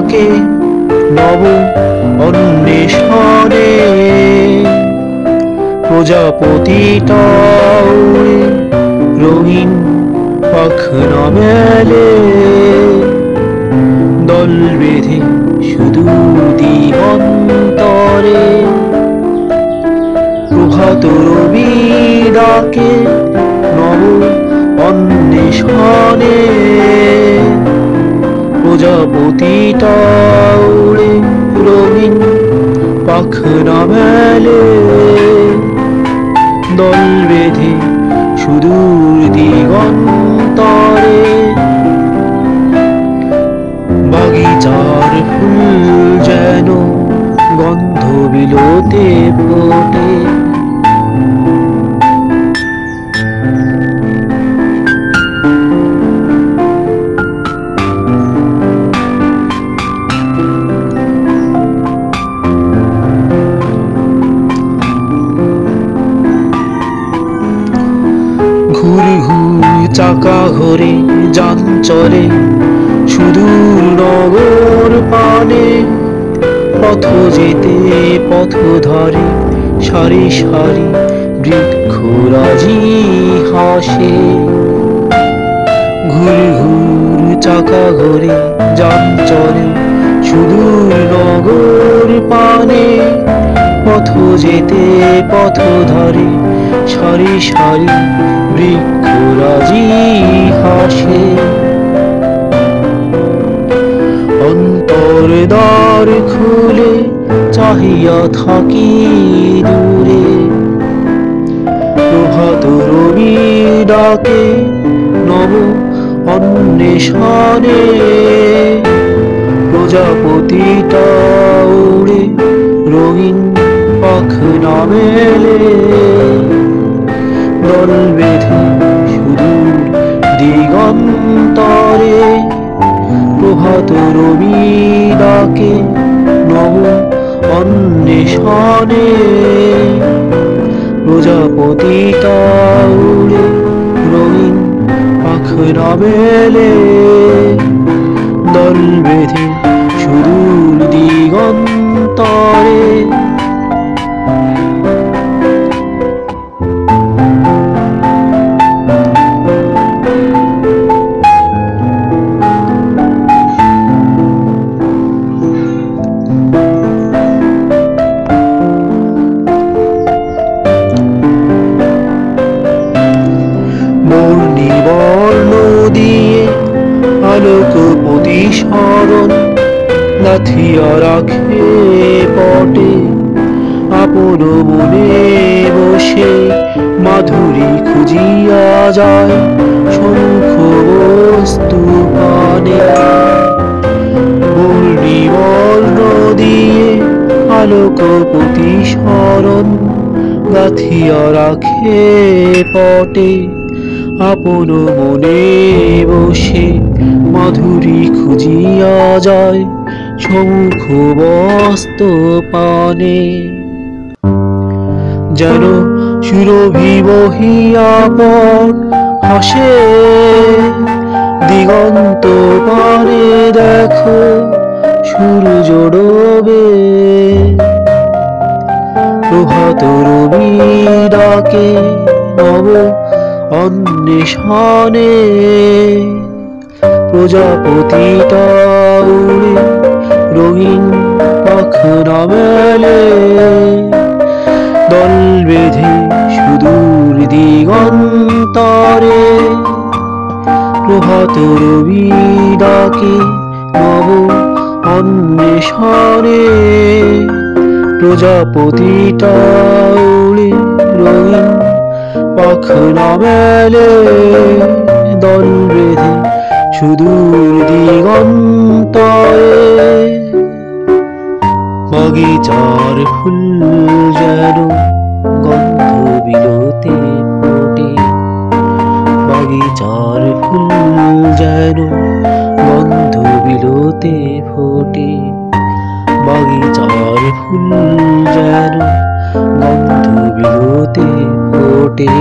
ডাকে নব অন্বেষণে, প্রজাপতিটা উড়ে রঙিন পাখনা মেলে, দল বেঁধে সুদূর দিগন্তরে। প্রভাত রবি ডাকে নব অন্বেষণে, প্রজাপতিটা উড়ে রঙিন পাখনা মেলে, দল বেঁধে সুদূর দিগন্তরে। বাগিচার ফুল যেন গন্ধ বিলোতে ফোটে, ঘুর ঘুর চাকা ঘোরে যান চলে সুদূর নগর পানে, পথ যেতে পথ ধরে সারি সারি বৃক্ষরাজি হাসে। ঘুর ঘুর চাকা ঘোরে যান চলে সুদূর নগর পানে, পথ যেতে পথ ধরে সারি সারি বৃক্ষরাজি হাসে। অন্তর দ্বার খুলে চাহিয়া থাকি দূরে, প্রভাত রবি ডাকে নব অন্বেষণে, প্রজাপতিটা উড়ে রঙিন পাখনা মেলে, দল বেঁধে সুদূর দিগন্তরে। প্রভাত রবি ডাকে নব অন্বেষণে, প্রজাপতিটা উড়ে রঙিন পাখনা মেলে, দল বেঁধে সুদূর দিগন্তরে। বর্ণ দিয়ে আলোক প্রতিসরণ গাঁথিয়া রাখে পটে, আপন মনে বসে মাধুরী খুঁজিয়া যায় সম্মুখ বস্তু পানে। বর্ণ দিয়ে আলোক প্রতিসরণ গাঁথিয়া রাখে পটে, আপন মনে বসে মাধুরী খুঁজিয়া যায় সম্মুখ বস্তু পানে। যেন সুরভি বহিয়া পথ হাসে, দিগন্ত পারে দেখো সূর্য ডোবে। প্রভাত রবি ডাকে নব অন্বেষণে, প্রজাপতিটা উড়ে রঙিন পাখনা মেলে, দল বেঁধে সুদূর দিগন্তরে। প্রভাত রবি ডাকে নব অন্বেষণে, প্রজাপতিটা উড়ে রঙিন পাখনা মেলে, দল বেঁধে সুদূর দিগন্তরে। বাগিচার ফুল যেন গন্ধ বিলোতে ফোটে, বাগিচার ফুল যেন গন্ধ বিলোতে ফোটে, বাগিচার ফুল যেন গন্ধ বিলোতে ফোটে।